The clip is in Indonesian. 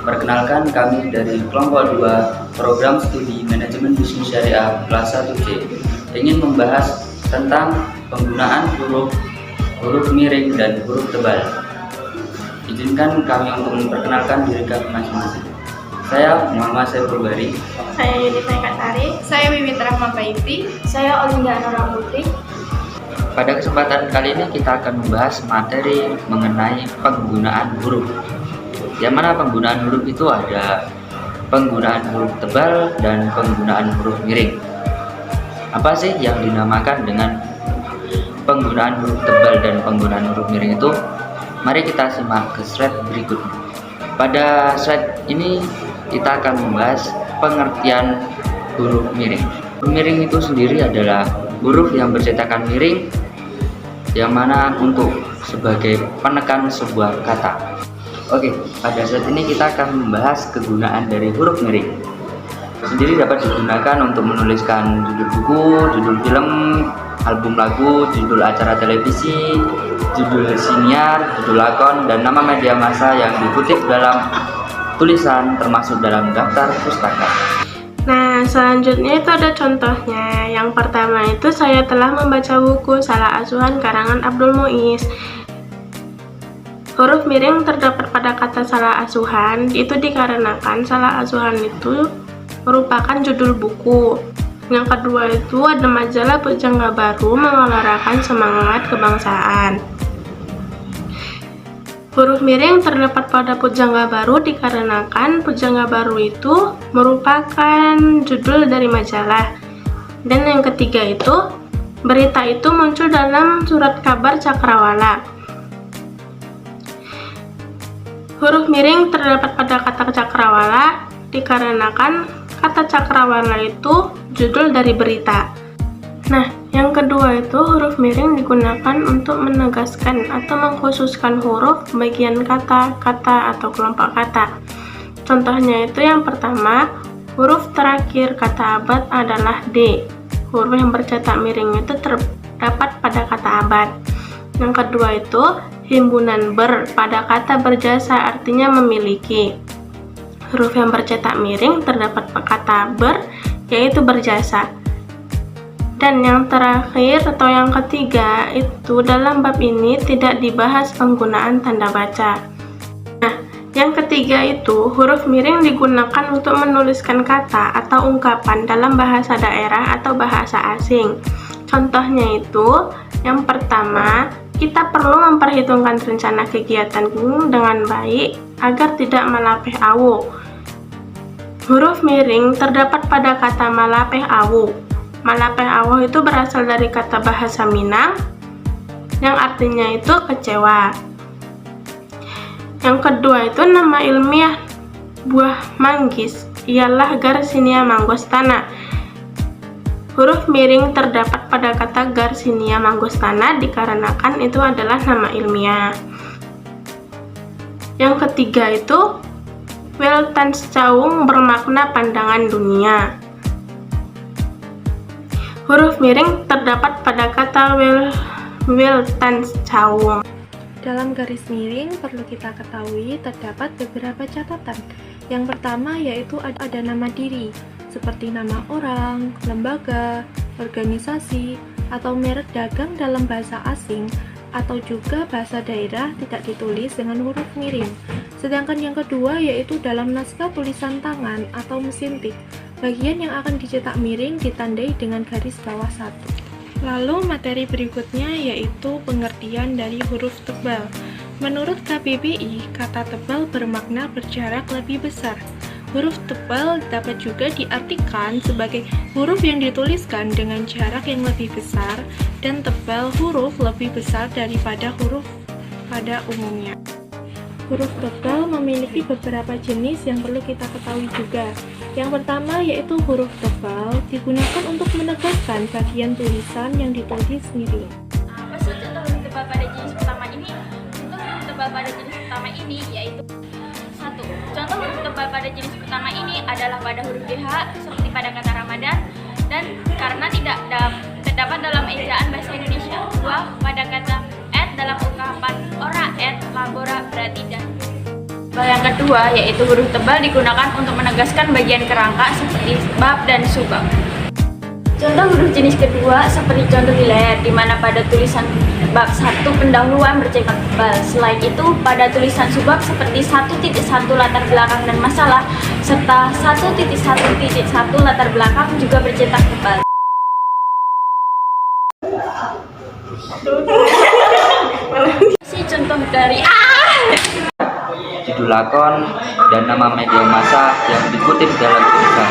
Perkenalkan, kami dari kelompok 2 program studi manajemen bisnis syariah kelas 1C ingin membahas tentang penggunaan huruf miring dan huruf tebal. Izinkan kami untuk memperkenalkan diri kami masing-masing. Saya Muhammad Saiful Bari. Saya Yudita Kasari. Saya Wiwit Rahma Baiti. Saya Olinda Nora Putri. Pada kesempatan kali ini kita akan membahas materi mengenai penggunaan huruf. Yang mana penggunaan huruf itu ada penggunaan huruf tebal dan penggunaan huruf miring. Apa sih yang dinamakan dengan penggunaan huruf tebal dan penggunaan huruf miring itu? Mari kita simak ke slide berikutnya. Pada slide ini kita akan membahas pengertian huruf miring. Huruf miring itu sendiri adalah huruf yang bercetakan miring, yang mana untuk sebagai penekan sebuah kata. Oke, pada saat ini kita akan membahas kegunaan dari huruf miring. Sendiri dapat digunakan untuk menuliskan judul buku, judul film, album lagu, judul acara televisi, judul siniar, judul akun, dan nama media massa yang dikutip dalam tulisan termasuk dalam daftar pustaka. Nah, selanjutnya itu ada contohnya. Yang pertama itu saya telah membaca buku Salah Asuhan karangan Abdul Muiz. Huruf miring terdapat pada kata salah asuhan itu dikarenakan salah asuhan itu merupakan judul buku. Yang kedua itu ada majalah Pujangga Baru menggelorakan semangat kebangsaan. Huruf miring terdapat pada Pujangga Baru dikarenakan Pujangga Baru itu merupakan judul dari majalah. Dan yang ketiga itu berita itu muncul dalam surat kabar Cakrawala. Huruf miring terdapat pada kata Cakrawala dikarenakan kata Cakrawala itu judul dari berita. Nah, yang kedua itu huruf miring digunakan untuk menegaskan atau mengkhususkan huruf, bagian kata, atau kelompok kata. Contohnya itu yang pertama, huruf terakhir kata abad adalah D. Huruf yang bercetak miring itu terdapat pada kata abad. Yang kedua itu himpunan ber pada kata berjasa artinya memiliki. Huruf yang bercetak miring terdapat pada kata ber yaitu berjasa. Dan yang terakhir atau yang ketiga itu dalam bab ini tidak dibahas penggunaan tanda baca. Nah, yang ketiga itu huruf miring digunakan untuk menuliskan kata atau ungkapan dalam bahasa daerah atau bahasa asing. Contohnya itu yang pertama, kita perlu memperhitungkan rencana kegiatan dengan baik agar tidak malapeh awu. Huruf miring terdapat pada kata malapeh awu. Malapeh awu itu berasal dari kata bahasa Minang yang artinya itu kecewa. Yang kedua itu nama ilmiah buah manggis ialah Garcinia mangostana. Huruf miring terdapat pada kata Garcinia mangostana dikarenakan itu adalah nama ilmiah. Yang ketiga itu Weltanschauung bermakna pandangan dunia. Huruf miring terdapat pada kata Weltanschauung. Dalam garis miring perlu kita ketahui terdapat beberapa catatan. Yang pertama yaitu ada nama diri, seperti nama orang, lembaga, organisasi, atau merek dagang dalam bahasa asing, atau juga bahasa daerah tidak ditulis dengan huruf miring. Sedangkan yang kedua yaitu dalam naskah tulisan tangan atau mesin tik, bagian yang akan dicetak miring ditandai dengan garis bawah satu. Lalu materi berikutnya yaitu pengertian dari huruf tebal. Menurut KBBI, kata tebal bermakna berjarak lebih besar. Huruf tebal dapat juga diartikan sebagai huruf yang dituliskan dengan jarak yang lebih besar dan tebal huruf lebih besar daripada huruf pada umumnya. Huruf tebal memiliki beberapa jenis yang perlu kita ketahui juga. Yang pertama yaitu huruf tebal digunakan untuk menegaskan bagian tulisan yang ditulis miring. Maksud contoh huruf tebal pada jenis pertama ini, contoh huruf tebal pada jenis pertama ini yaitu 1. Contoh huruf tebal pada jenis pertama ini adalah pada huruf DH seperti pada kata Ramadan dan karena tidak terdapat dalam ejaan bahasa Indonesia. 2. Pada kata dalam ungkapan ora et labora berarti dan. Yang kedua yaitu huruf tebal digunakan untuk menegaskan bagian kerangka seperti bab dan subbab. Contoh huruf jenis kedua seperti contoh di layar, di mana pada tulisan bab 1 pendahuluan bercetak tebal. Selain itu, pada tulisan subbab seperti 1.1 latar belakang dan masalah, serta 1.1.1 latar belakang juga bercetak tebal. Contoh dari judul lakon dan nama media massa yang dikutip dalam tulisan.